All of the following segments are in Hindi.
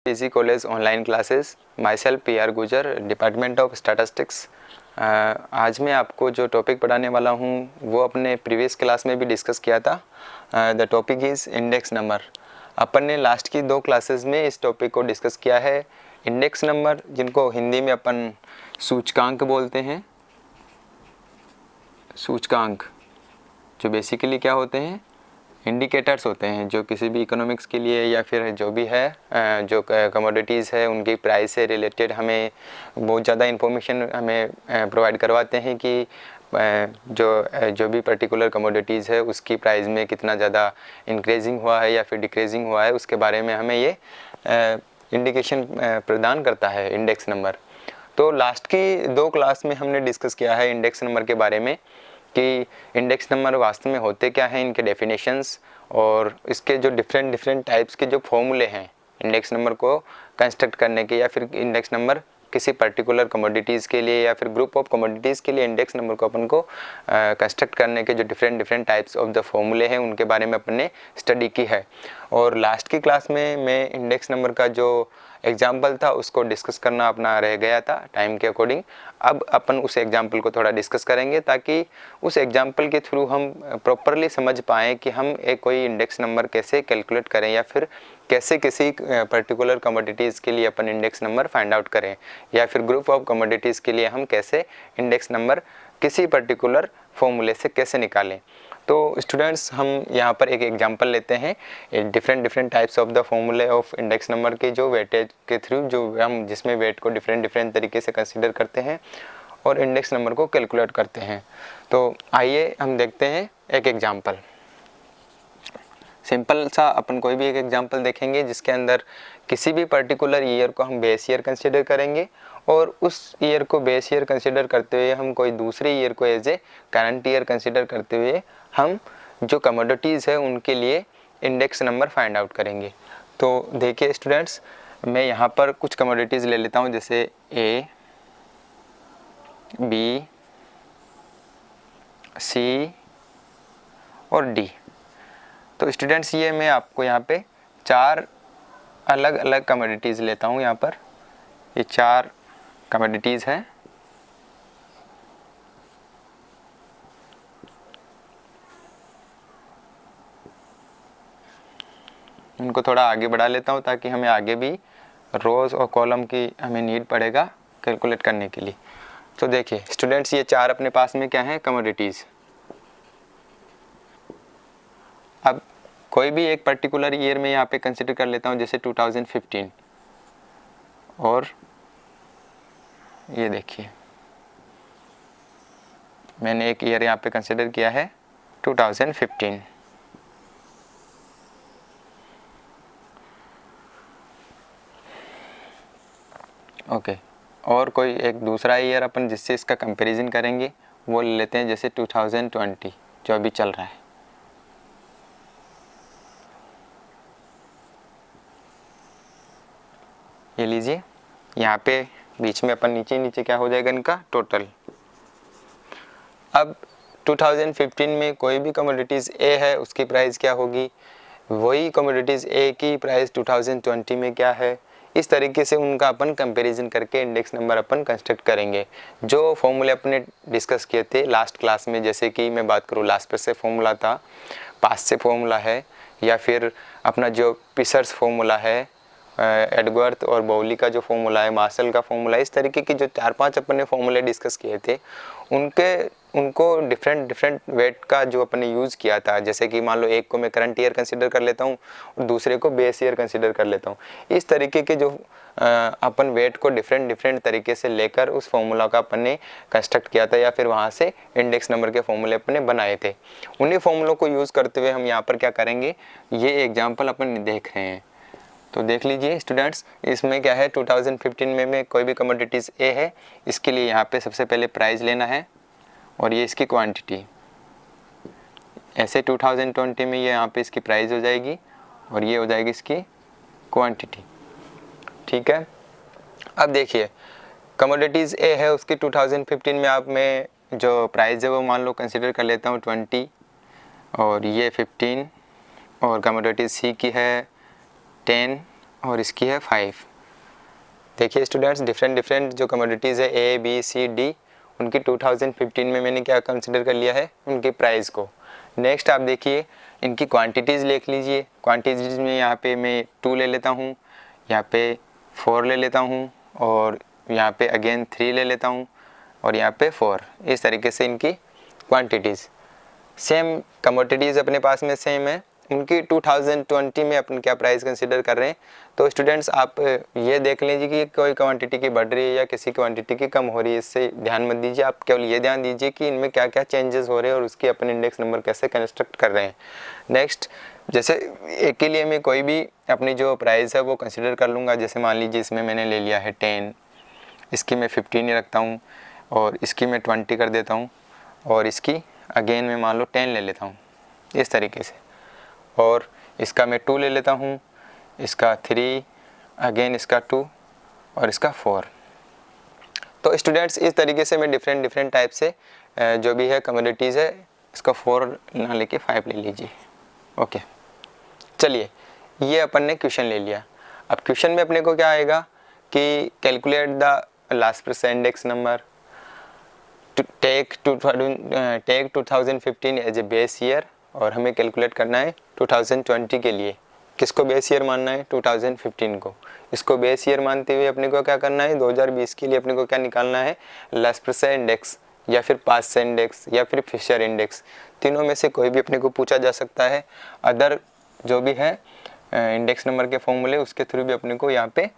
PG college online classes. My self PR गुजर, डिपार्टमेंट ऑफ स्टैटिस्टिक्स। आज मैं आपको जो टॉपिक पढ़ाने वाला हूँ वो अपने प्रीवियस क्लास में भी डिस्कस किया था। The topic is index number. अपन ने लास्ट की 2 क्लासेस में इस टॉपिक को डिस्कस किया है। इंडेक्स नंबर, जिनको हिंदी में अपन सूचकांक बोलते हैं, सूचकांक जो बेसिकली क्या होते हैं, इंडिकेटर्स होते हैं जो किसी भी इकोनॉमिक्स के लिए या फिर जो भी है जो कमोडिटीज़ है उनकी प्राइस से रिलेटेड हमें बहुत ज़्यादा इन्फॉर्मेशन हमें प्रोवाइड करवाते हैं कि जो भी पर्टिकुलर कमोडिटीज़ है उसकी प्राइस में कितना ज़्यादा इंक्रीजिंग हुआ है या फिर डिक्रीजिंग हुआ है, उसके बारे में हमें ये इंडिकेशन प्रदान करता है इंडेक्स नंबर। तो लास्ट की 2 क्लास में हमने डिस्कस किया है इंडेक्स नंबर के बारे में कि इंडेक्स नंबर वास्तव में होते क्या हैं, इनके डेफिनेशंस और इसके जो डिफरेंट टाइप्स के जो फॉर्मूले हैं इंडेक्स नंबर को कंस्ट्रक्ट करने के, या फिर इंडेक्स नंबर किसी पर्टिकुलर कमोडिटीज़ के लिए या फिर ग्रुप ऑफ कमोडिटीज़ के लिए इंडेक्स नंबर को अपन को कंस्ट्रक्ट करने के जो डिफरेंट टाइप्स ऑफ द फॉर्मूले हैं उनके बारे में अपन ने स्टडी की है। और लास्ट की क्लास में मैं इंडेक्स नंबर का जो एग्जाम्पल था उसको डिस्कस करना अपना रह गया था टाइम के अकॉर्डिंग। अब अपन उस एग्जाम्पल को थोड़ा डिस्कस करेंगे ताकि उस एग्जाम्पल के थ्रू हम प्रॉपरली समझ पाएँ कि हम एक कोई इंडेक्स नंबर कैसे कैलकुलेट करें या फिर कैसे किसी पर्टिकुलर कमोडिटीज़ के लिए अपन इंडेक्स नंबर फाइंड आउट करें, या फिर ग्रुप ऑफ कमोडिटीज़ के लिए हम कैसे इंडेक्स नंबर किसी पर्टिकुलर फॉर्मूले से कैसे निकालें। तो स्टूडेंट्स, हम यहाँ पर एक एग्जांपल लेते हैं डिफरेंट टाइप्स ऑफ द फॉर्मूले ऑफ इंडेक्स नंबर के जो वेटेज के थ्रू जो हम जिसमें वेट को डिफरेंट तरीके से कंसीडर करते हैं और इंडेक्स नंबर को कैलकुलेट करते हैं। तो आइए हम देखते हैं एक एग्जांपल। सिंपल सा अपन कोई भी एक एग्जांपल देखेंगे जिसके अंदर किसी भी पर्टिकुलर ईयर को हम बेस ईयर कंसीडर करेंगे और उस ईयर को बेस ईयर कंसीडर करते हुए हम कोई दूसरे ईयर को as a current year consider करते हुए हम जो कमोडिटीज़ है उनके लिए इंडेक्स नंबर फाइंड आउट करेंगे। तो देखिए स्टूडेंट्स, मैं यहाँ पर कुछ कमोडिटीज़ ले लेता हूँ जैसे A, B, C और D। तो स्टूडेंट्स, ये मैं आपको यहाँ पे 4 अलग अलग कमोडिटीज़ लेता हूँ। यहाँ पर ये 4 कमोडिटीज़ हैं। इनको थोड़ा आगे बढ़ा लेता हूँ ताकि हमें आगे भी रोज़ और कॉलम की हमें नीड पड़ेगा कैलकुलेट करने के लिए। तो देखिए स्टूडेंट्स, ये 4 अपने पास में क्या है, कमोडिटीज़। अब कोई भी एक पर्टिकुलर ईयर में यहाँ पे कंसिडर कर लेता हूँ जैसे 2015, और ये देखिए मैंने एक ईयर यहाँ पे कंसिडर किया है 2015। ओके, और कोई एक दूसरा ईयर अपन जिससे इसका कंपैरिजन करेंगे वो ले लेते हैं जैसे 2020 जो अभी चल रहा है। ये लीजिए, यहाँ पे बीच में अपन नीचे क्या हो जाएगा इनका टोटल। अब 2015 में कोई भी कमोडिटीज़ A है उसकी प्राइस क्या होगी, वही कमोडिटीज़ A की प्राइस 2020 में क्या है। इस तरीके से उनका अपन कंपैरिजन करके इंडेक्स नंबर अपन कंस्ट्रक्ट करेंगे। जो फॉर्मूले अपने डिस्कस किए थे लास्ट क्लास में, जैसे कि मैं बात करूँ लास्ट पे से फॉर्मूला था, पास से फॉर्मूला है, या फिर अपना जो पिसर्स फॉर्मूला है, एडगवर्थ और बाउली का जो फॉर्मूला है, मार्शल का फॉर्मूला है, इस तरीके की जो 4-5 अपन ने फॉर्मूले डिस्कस किए थे उनको डिफरेंट वेट का जो अपन ने यूज़ किया था। जैसे कि मान लो एक को मैं करंट ईयर कंसीडर कर लेता हूँ और दूसरे को बेस ईयर कंसीडर कर लेता हूँ। इस तरीके के जो अपन वेट को डिफरेंट तरीके से लेकर उस फॉर्मूला का अपन ने कंस्ट्रक्ट किया था, या फिर वहाँ से इंडेक्स नंबर के फॉर्मूले अपन ने बनाए थे। उन्हीं फॉर्मूलों को यूज़ करते हुए हम यहाँ पर क्या करेंगे, ये एग्जाम्पल अपन देख रहे हैं। तो देख लीजिए स्टूडेंट्स, इसमें क्या है 2015 में कोई भी कमोडिटीज़ A है, इसके लिए यहाँ पे सबसे पहले प्राइस लेना है और ये इसकी क्वांटिटी। ऐसे 2020 में ये यहाँ पे इसकी प्राइस हो जाएगी और ये हो जाएगी इसकी क्वांटिटी। ठीक है, अब देखिए कमोडिटीज़ A है उसकी 2015 में आप मैं जो प्राइस है वो मान लो कंसिडर कर लेता हूँ 20 और ये 15, और कमोडिटीज़ C की है 10 और इसकी है 5। देखिए स्टूडेंट्स, डिफरेंट जो कमोडिटीज़ है A B C D, उनकी 2015 में मैंने क्या कंसिडर कर लिया है, उनकी प्राइस को। नेक्स्ट आप देखिए इनकी क्वांटिटीज़ लिख लीजिए। क्वांटिटीज़ में यहाँ पे मैं 2 ले लेता हूँ, यहाँ पे 4 ले लेता हूँ, और यहाँ पे अगेन 3 ले लेता हूँ, और यहाँ पे 4। इस तरीके से इनकी क्वांटिटीज़ सेम, कमोडिटीज़ अपने पास में सेम है। उनकी 2020 में अपन क्या प्राइस कंसिडर कर रहे हैं। तो स्टूडेंट्स आप ये देख लीजिए कि कोई क्वांटिटी की बढ़ रही है या किसी क्वांटिटी की कम हो रही है, इससे ध्यान मत दीजिए। आप केवल ये ध्यान दीजिए कि इनमें क्या क्या चेंजेस हो रहे हैं और उसकी अपन इंडेक्स नंबर कैसे कंस्ट्रक्ट कर रहे हैं। नेक्स्ट, जैसे एक के लिए मैं कोई भी अपनी जो प्राइस है वो कंसिडर कर लूँगा। जैसे मान लीजिए इसमें मैंने ले लिया है 10, इसकी मैं 15 ही रखता हूँ, और इसकी मैं 20 कर देता हूँ, और इसकी अगेन मैं मान लो 10 ले लेता हूँ इस तरीके से, और इसका मैं 2 ले लेता हूँ, इसका 3, अगेन इसका 2, और इसका 4। तो स्टूडेंट्स इस तरीके से मैं डिफरेंट टाइप से जो भी है कमोडिटीज़ है, इसका 4 ना लेके 5 ले लीजिए। ओके, चलिए ये अपन ने क्वेश्चन ले लिया। अब क्वेश्चन में अपने को क्या आएगा कि calculate the last price index number, take 2015 as a base year, और हमें कैलकुलेट करना है 2020 के लिए। किसको बेस ईयर मानना है? 2015 को। इसको बेस ईयर मानते हुए अपने को क्या करना है, 2020 के लिए अपने को क्या निकालना है, लास्ट प्राइस इंडेक्स, या फिर पास्ट इंडेक्स, या फिर फिशर इंडेक्स। तीनों में से कोई भी अपने को पूछा जा सकता है। अदर जो भी है इंडेक्स नंबर के फॉर्मूले, उसके थ्रू भी अपने को यहाँ पे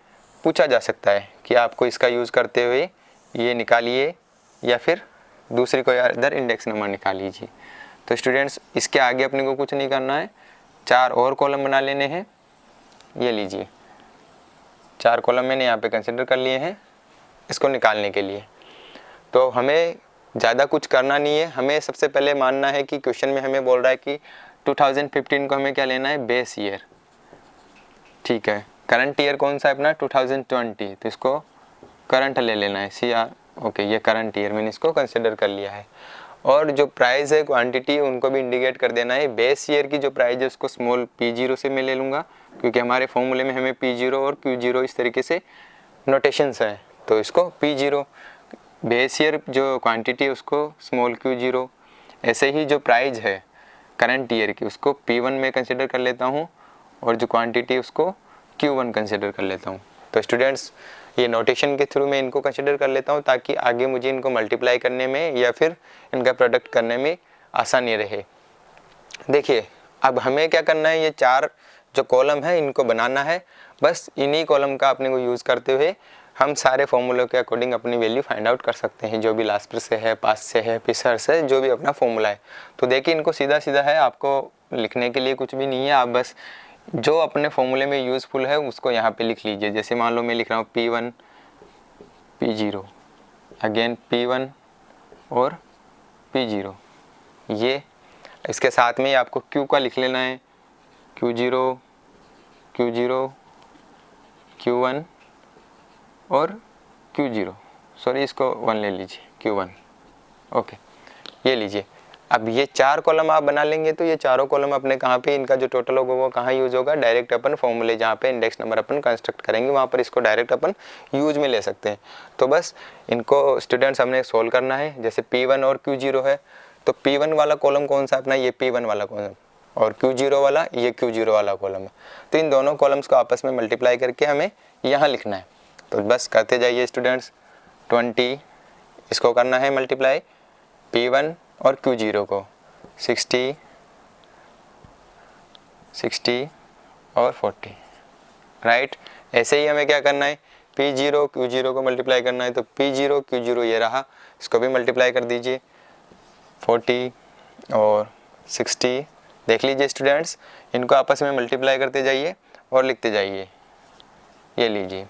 पूछा जा सकता है कि आपको इसका यूज़ करते हुए ये निकालिए, या फिर दूसरी कोई अदर इंडेक्स नंबर निकाल लीजिए। तो स्टूडेंट्स इसके आगे अपने को कुछ नहीं करना है, 4 और कॉलम बना लेने हैं। ये लीजिए 4 कॉलम मैंने यहाँ पे कंसिडर कर लिए हैं इसको निकालने के लिए। तो हमें ज़्यादा कुछ करना नहीं है। हमें सबसे पहले मानना है कि क्वेश्चन में हमें बोल रहा है कि 2015 को हमें क्या लेना है, बेस ईयर। ठीक है, करंट ईयर कौन सा है अपना, 2020, तो इसको करंट ले लेना है, CR। ओके, ये करंट ईयर मैंने इसको कंसिडर कर लिया है। और जो प्राइस है, क्वांटिटी, उनको भी इंडिकेट कर देना है। बेस ईयर की जो प्राइस है उसको स्मॉल P0 से मैं ले लूँगा, क्योंकि हमारे फॉर्मूले में हमें P0 और Q0 इस तरीके से नोटेशंस हैं। तो इसको P0, बेस ईयर जो क्वांटिटी है उसको स्मॉल Q0। ऐसे ही जो प्राइस है करंट ईयर की उसको P1 में कंसिडर कर लेता हूँ, और जो क्वांटिटी उसको Q1 कंसिडर कर लेता हूँ। तो स्टूडेंट्स ये नोटेशन के थ्रू मैं इनको कंसिडर कर लेता हूँ, ताकि आगे मुझे इनको मल्टीप्लाई करने में या फिर इनका प्रोडक्ट करने में आसानी रहे। देखिए अब हमें क्या करना है, ये 4 जो कॉलम है इनको बनाना है। बस इन्हीं कॉलम का अपने को यूज़ करते हुए हम सारे फॉर्मूलों के अकॉर्डिंग अपनी वैल्यू फाइंड आउट कर सकते हैं, जो भी लास्ट से है, पास से है, फिशर से, जो भी अपना फॉर्मूला है। तो देखिए इनको सीधा सीधा है, आपको लिखने के लिए कुछ भी नहीं है। आप बस जो अपने फॉर्मूले में यूज़फुल है उसको यहाँ पे लिख लीजिए। जैसे मान लो मैं लिख रहा हूँ P1 P0, अगेन P1 और P0। ये इसके साथ में ही आपको Q का लिख लेना है, Q0 Q0 Q1 और Q0, सॉरी इसको 1 ले लीजिए, Q1। ओके, ये लीजिए। अब ये 4 कॉलम आप बना लेंगे तो ये चारों कॉलम अपने कहाँ पे, इनका जो टोटल होगा वो कहाँ यूज़ होगा, डायरेक्ट अपन फॉर्मूले जहाँ पे इंडेक्स नंबर अपन कंस्ट्रक्ट करेंगे वहाँ पर इसको डायरेक्ट अपन यूज़ में ले सकते हैं। तो बस इनको स्टूडेंट्स हमने सोल्व करना है। जैसे P1 और Q0 है, तो P1 वाला कॉलम कौन सा अपना, ये P1 वाला कॉलम, और Q0 वाला ये Q0 वाला कॉलम है। तो इन दोनों कॉलम्स को आपस में मल्टीप्लाई करके हमें यहाँ लिखना है। तो बस करते जाइए स्टूडेंट्स। 20 इसको करना है मल्टीप्लाई, P1 और Q0 को 60 और 40, राइट। ऐसे ही हमें क्या करना है, P0 Q0 को मल्टीप्लाई करना है। तो P0 Q0 ये रहा, इसको भी मल्टीप्लाई कर दीजिए, 40 और 60। देख लीजिए स्टूडेंट्स, इनको आपस में मल्टीप्लाई करते जाइए और लिखते जाइए। ये लीजिए।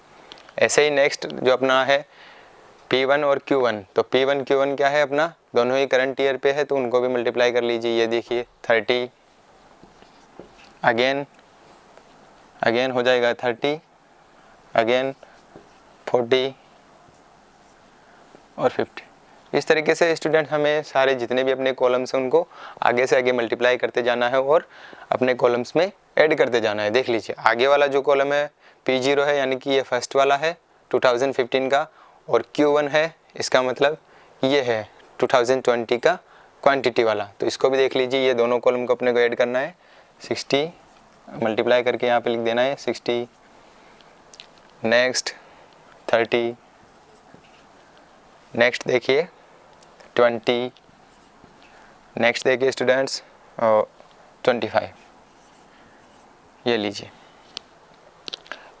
ऐसे ही नेक्स्ट जो अपना है P1 और Q1, तो P1 Q1 क्या है अपना, दोनों ही करंट ईयर पे है, तो उनको भी मल्टीप्लाई कर लीजिए। ये देखिए 30, अगेन हो जाएगा 30, अगेन 40 और 50। इस तरीके से स्टूडेंट हमें सारे जितने भी अपने कॉलम्स हैं उनको आगे से आगे मल्टीप्लाई करते जाना है और अपने कॉलम्स में ऐड करते जाना है। देख लीजिए आगे वाला जो कॉलम है P0 है यानी कि ये फर्स्ट वाला है 2015 का, और Q1 है इसका मतलब ये है 2020 का क्वांटिटी वाला। तो इसको भी देख लीजिए, ये दोनों कॉलम को अपने को ऐड करना है, 60 मल्टीप्लाई करके यहाँ पे लिख देना है 60, नेक्स्ट 30, नेक्स्ट देखिए 20, नेक्स्ट देखिए स्टूडेंट्स 25, ये लीजिए।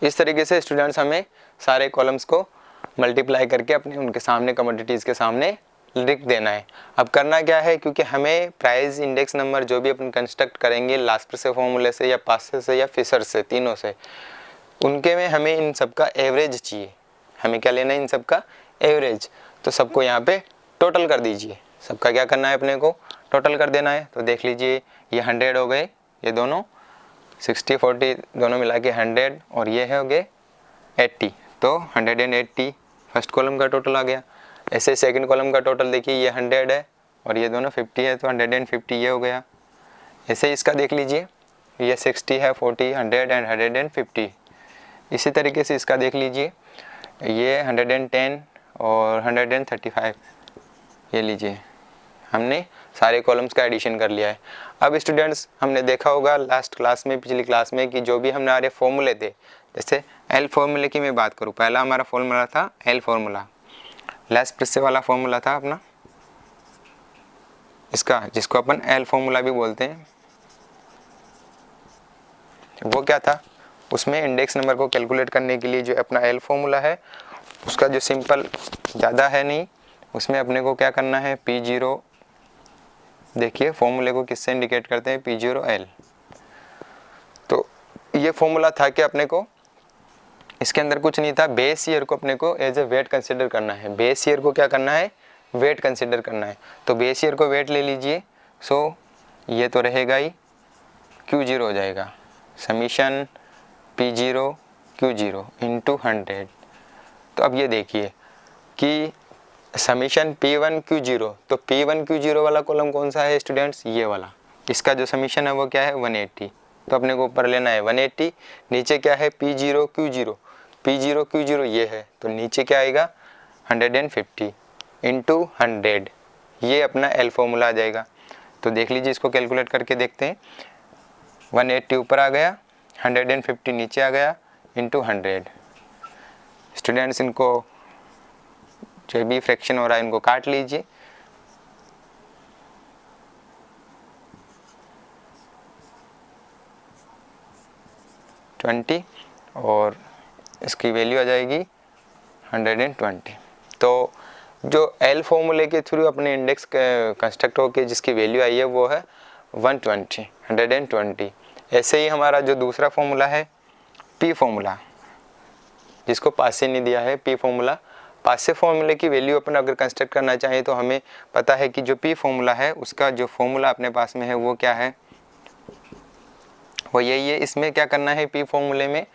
इस तरीके से स्टूडेंट्स हमें सारे कॉलम्स को मल्टीप्लाई करके अपने उनके सामने कमोडिटीज़ के सामने लिख देना है। अब करना क्या है, क्योंकि हमें प्राइस इंडेक्स नंबर जो भी अपन कंस्ट्रक्ट करेंगे लास्ट से फॉर्मूले से या पासे से या फिशर से, तीनों से, उनके में हमें इन सब का एवरेज चाहिए। हमें क्या लेना है, इन सब का एवरेज। तो सबको यहाँ पे टोटल कर दीजिए, सबका क्या करना है, अपने को टोटल कर देना है। तो देख लीजिए ये 100 हो गए, ये दोनों 60 40 दोनों मिला के 100, और ये है हो गए 80, तो 180 फर्स्ट कॉलम का टोटल आ गया। ऐसे सेकंड कॉलम का टोटल देखिए, ये 100 है और ये दोनों 50 है, तो 150 ये हो गया। ऐसे इसका देख लीजिए, ये 60 है, 40, 100 एंड 150। इसी तरीके से इसका देख लीजिए, ये 110 और 135, ये लीजिए, हमने सारे कॉलम्स का एडिशन कर लिया है। अब स्टूडेंट्स हमने देखा होगा लास्ट क्लास में, पिछली क्लास में, कि जो भी हमारे फॉर्मूले थे, जैसे एल फॉर्मूले की मैं बात करूँ, पहला हमारा फॉर्मूला था एल फॉर्मूला, लेस प्रेशर वाला फॉर्मूला था अपना इसका, जिसको अपन एल फॉर्मूला भी बोलते हैं। वो क्या था, उसमें इंडेक्स नंबर को कैलकुलेट करने के लिए जो अपना एल फॉर्मूला है, उसका जो सिंपल ज़्यादा है नहीं, उसमें अपने को क्या करना है, P0, देखिए फॉर्मूले को किससे इंडिकेट करते हैं, P0L। तो ये फॉर्मूला था कि अपने को इसके अंदर कुछ नहीं था, बेस ईयर को अपने को एज ए वेट कंसिडर करना है। बेस ईयर को क्या करना है, वेट कंसिडर करना है। तो बेस ईयर को वेट ले लीजिए। सो ये तो रहेगा ही, Q0 हो जाएगा, समीशन P0 Q0 इंटू 100। तो अब ये देखिए कि समीशन P1 Q0, तो P1 Q0 वाला कॉलम कौन सा है स्टूडेंट्स, ये वाला। इसका जो समीशन है वो क्या है, 180। तो अपने को ऊपर लेना है 180, नीचे क्या है, P0 Q0, P0 Q0 ये है, तो नीचे क्या आएगा, 150 इंटू 100, ये अपना एल फॉर्मूला आ जाएगा। तो देख लीजिए, इसको कैलकुलेट करके देखते हैं। 180 ऊपर आ गया, 150 नीचे आ गया, इंटू 100। स्टूडेंट्स इनको जो भी फ्रैक्शन हो रहा है इनको काट लीजिए। और इसकी वैल्यू आ जाएगी 120। तो जो एल फॉर्मूले के थ्रू अपने इंडेक्स कंस्ट्रक्ट होके जिसकी वैल्यू आई है वो है 120। ऐसे ही हमारा जो दूसरा फॉर्मूला है पी फॉर्मूला, जिसको पासे नहीं दिया है, पी फॉर्मूला, पासे फॉर्मूले की वैल्यू अपन अगर कंस्ट्रक्ट करना चाहें तो हमें पता है कि जो पी फॉर्मूला है उसका जो फॉर्मूला अपने पास में है वो क्या है, वो यही है। इसमें क्या करना है, पी फॉर्मूले में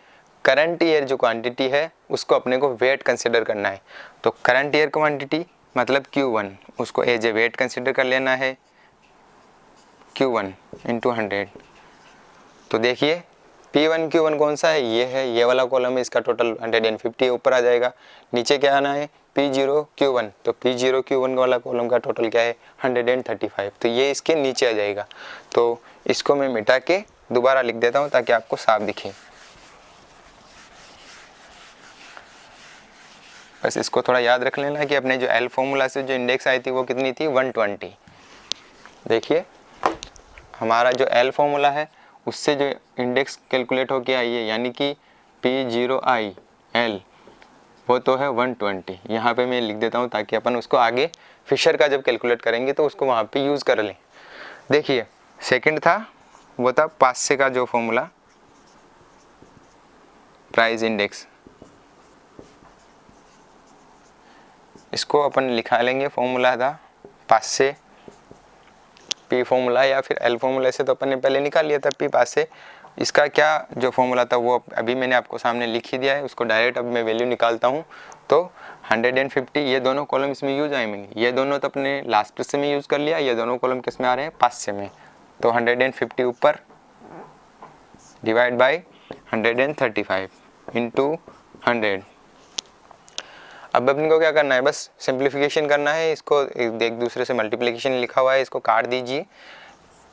करंट ईयर जो क्वांटिटी है उसको अपने को वेट कंसिडर करना है। तो करंट ईयर क्वांटिटी मतलब Q1, उसको एज ए वेट कंसिडर कर लेना है, Q1 इंटू 100। तो देखिए P1 Q1 कौन सा है, ये है, ये वाला कॉलम है, इसका टोटल 150 ऊपर आ जाएगा। नीचे क्या आना है, P0 Q1, तो P0 Q1 वाला कॉलम का टोटल क्या है, 135, तो ये इसके नीचे आ जाएगा। तो इसको मैं मिटा के दोबारा लिख देता हूँ ताकि आपको साफ दिखे। बस इसको थोड़ा याद रख लेना कि अपने जो एल फॉर्मूला से जो इंडेक्स आई थी वो कितनी थी, 120। देखिए हमारा जो एल फॉर्मूला है उससे जो इंडेक्स कैलकुलेट होके आई है, यानी कि P0IL, वो तो है 120। यहाँ पे मैं लिख देता हूँ ताकि अपन उसको आगे फिशर का जब कैलकुलेट करेंगे तो उसको वहाँ पे यूज़ कर लें। देखिए सेकंड था, वो था पासे का जो फॉर्मूला, प्राइस इंडेक्स, इसको अपन लिखा लेंगे, फॉर्मूला था पासे, पी फॉर्मूला या फिर एल फॉर्मूला से तो अपन ने पहले निकाल लिया था पी पासे। इसका क्या जो फॉर्मूला था वो अभी मैंने आपको सामने लिख ही दिया है, उसको डायरेक्ट अब मैं वैल्यू निकालता हूँ। तो 150, ये दोनों कॉलम इसमें यूज आएंगे, ये दोनों तो अपने लास्ट से में यूज़ कर लिया, ये दोनों कॉलम किस में आ रहे हैं, पासे में। तो 150 ऊपर डिवाइड बाई 135, इंटू 100। अब अपन को क्या करना है, बस सिंप्लीफिकेशन करना है, इसको एक दूसरे से मल्टीप्लिकेशन लिखा हुआ है, इसको काट दीजिए।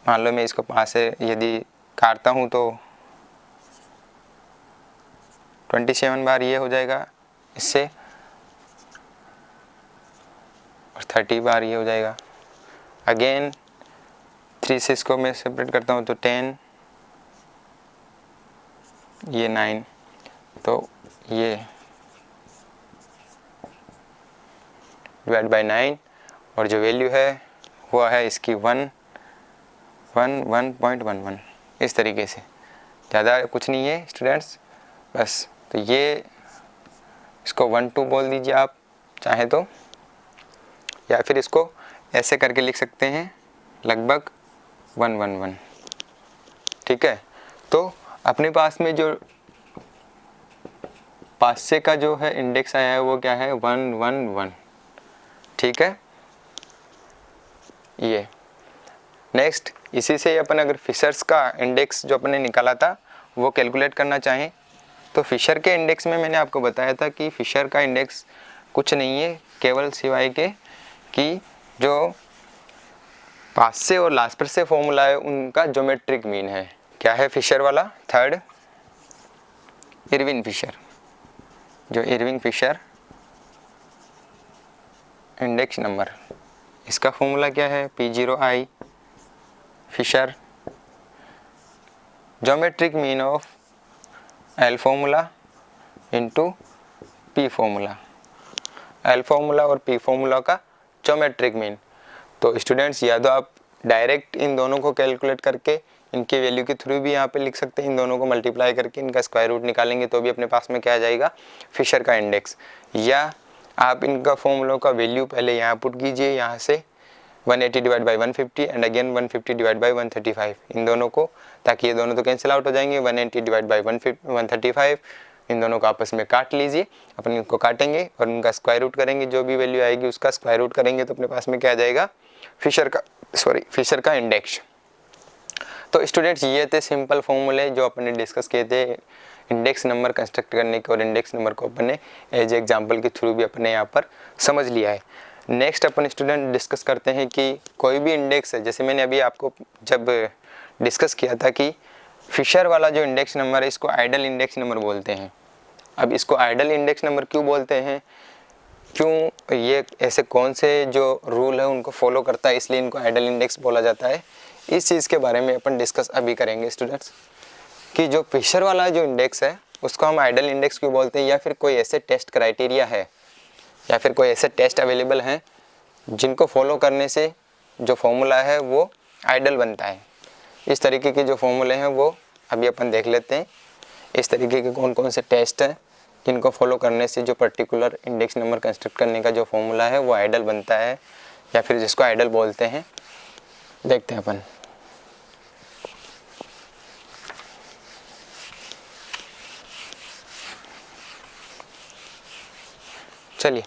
मान लो मैं इसको 5 से यदि काटता हूँ तो 27 बार ये हो जाएगा इससे, और 30 बार ये हो जाएगा। अगेन 3 से इसको मैं सेपरेट करता हूँ तो 10, ये 9, तो ये डिवाइड बाई 9, और जो वैल्यू है वो है इसकी 1.11 इस तरीके से। ज़्यादा कुछ नहीं है स्टूडेंट्स, बस। तो ये इसको 1-2 बोल दीजिए आप चाहे तो, या फिर इसको ऐसे करके लिख सकते हैं लगभग 111। ठीक है, तो अपने पास में जो 500 का जो है इंडेक्स आया है वो क्या है, 111। ठीक है, ये नेक्स्ट इसी से अपन अगर फिशर्स का इंडेक्स जो अपन ने निकाला था वो कैलकुलेट करना चाहें तो फिशर के इंडेक्स में मैंने आपको बताया था कि फिशर का इंडेक्स कुछ नहीं है केवल सिवाय के कि जो 500 और लास्ट पर से फॉर्मूला है उनका ज्योमेट्रिक मीन है। क्या है फिशर वाला? थर्ड इरविन फिशर, जो इरविन फिशर इंडेक्स नंबर, इसका फॉर्मूला क्या है, P0I Fisher geometric mean of L formula into P formula, L formula और P फॉर्मूला का ज्योमेट्रिक मीन। तो स्टूडेंट्स या तो आप डायरेक्ट इन दोनों को कैलकुलेट करके इनके वैल्यू के थ्रू भी यहाँ पे लिख सकते हैं, इन दोनों को मल्टीप्लाई करके इनका स्क्वायर रूट निकालेंगे तो भी अपने पास में क्या आ जाएगा, फिशर का इंडेक्स। या आप इनका फॉर्मूलों का वैल्यू पहले यहाँ पुट कीजिए, यहाँ से 180 divide by 150 and again 150 divide by 135 इन दोनों को, ताकि ये दोनों तो कैंसिल आउट हो जाएंगे। 180 डिवाइड बाई 135 इन दोनों को आपस में काट लीजिए, अपन इनको काटेंगे और उनका स्क्वायर रूट करेंगे, जो भी वैल्यू आएगी उसका स्क्वायर रूट करेंगे तो अपने पास में क्या आ जाएगा, फिशर का इंडेक्स। तो स्टूडेंट्स ये थे सिंपल फॉर्मूले जो अपन ने डिस्कस किए थे इंडेक्स नंबर कंस्ट्रक्ट करने के, और इंडेक्स नंबर को अपन ने एज एग्जाम्पल के थ्रू भी अपने यहाँ पर समझ लिया है। नेक्स्ट अपन स्टूडेंट डिस्कस करते हैं कि कोई भी इंडेक्स है, जैसे मैंने अभी आपको जब डिस्कस किया था कि फिशर वाला जो इंडेक्स नंबर है इसको आइडल इंडेक्स नंबर बोलते हैं। अब इसको आइडल इंडेक्स नंबर क्यों बोलते हैं, क्यों ये ऐसे कौन से जो रूल है उनको फॉलो करता है इसलिए इनको आइडल इंडेक्स बोला जाता है, इस चीज़ के बारे में अपन डिस्कस अभी करेंगे स्टूडेंट्स। कि जो फिशर वाला जो इंडेक्स है उसको हम आइडल इंडेक्स क्यों बोलते हैं, या फिर कोई ऐसे टेस्ट क्राइटेरिया है या फिर कोई ऐसे टेस्ट अवेलेबल हैं जिनको फॉलो करने से जो फॉर्मूला है वो आइडल बनता है। इस तरीके के जो फॉर्मूले हैं वो अभी अपन देख लेते हैं, इस तरीके के कौन कौन से टेस्ट हैं जिनको फॉलो करने से जो पर्टिकुलर इंडेक्स नंबर कंस्ट्रक्ट करने का जो फॉर्मूला है वो आइडल बनता है या फिर जिसको आइडल बोलते हैं। देखते हैं अपन। चलिए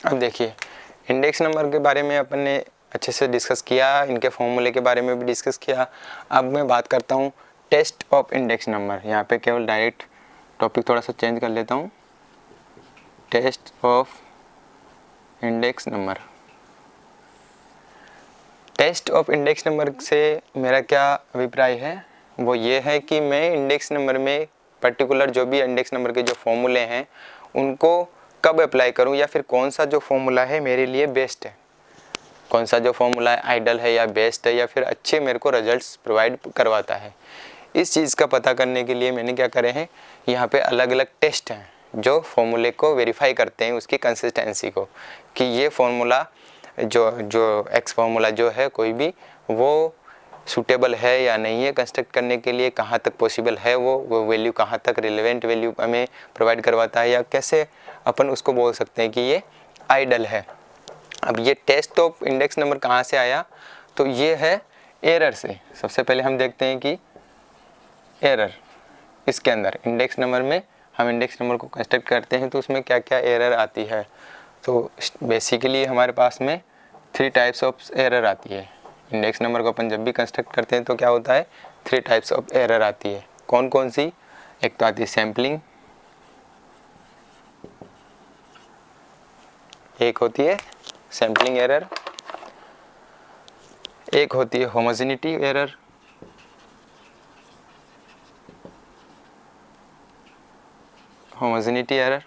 अब देखिए, इंडेक्स नंबर के बारे में अपन ने अच्छे से डिस्कस किया, इनके फॉर्मूले के बारे में भी डिस्कस किया। अब मैं बात करता हूँ टेस्ट ऑफ इंडेक्स नंबर। यहाँ पे केवल डायरेक्ट टॉपिक थोड़ा सा चेंज कर लेता हूँ, test of index number. Test of index number से मेरा क्या अभिप्राय है, वो ये है कि मैं इंडेक्स नंबर में पर्टिकुलर जो भी इंडेक्स नंबर के जो फॉर्मूले हैं उनको कब अप्लाई करूं, या फिर कौन सा जो फॉर्मूला है मेरे लिए बेस्ट है, कौन सा जो फॉर्मूला आइडल है या बेस्ट है या फिर अच्छे मेरे को रिजल्ट्स प्रोवाइड करवाता है। इस चीज़ का पता करने के लिए मैंने क्या करे हैं, यहाँ पे अलग अलग टेस्ट हैं जो फॉर्मूले को वेरीफाई करते हैं उसकी कंसिस्टेंसी को, कि ये फॉर्मूला जो एक्स फार्मूला जो है कोई भी वो सूटेबल है या नहीं है कंस्ट्रक्ट करने के लिए, कहाँ तक पॉसिबल है, वो वैल्यू कहाँ तक रिलेवेंट वैल्यू हमें प्रोवाइड करवाता है, या कैसे अपन उसको बोल सकते हैं कि ये आइडल है। अब ये टेस्ट ऑफ इंडेक्स नंबर कहाँ से आया, तो ये है एरर से। सबसे पहले हम देखते हैं कि एरर इसके अंदर इंडेक्स नंबर में हम इंडेक्स नंबर को कंस्ट्रक्ट करते हैं तो उसमें क्या क्या एरर आती है। तो बेसिकली हमारे पास में 3 टाइप्स ऑफ एरर आती है। इंडेक्स नंबर को अपन जब भी कंस्ट्रक्ट करते हैं तो क्या होता है, 3 टाइप्स ऑफ एरर आती है। कौन कौन सी, एक तो आती है सैम्पलिंग, एक होती है सैम्पलिंग एरर, एक होती है होमोजेनिटी एरर, होमोजेनिटी एरर,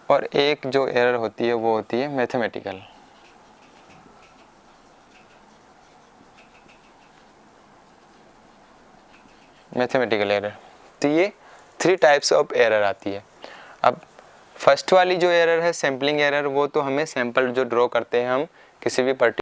और एक जो एरर होती है वो होती है मैथमेटिकल। Mathematical error. तो ये 3 टाइप्स ऑफ एरर आती है। अब फर्स्ट वाली जो एरर है सैम्पलिंग एरर, वो तो हमें सैंपल जो ड्रॉ करते हैं हम किसी भी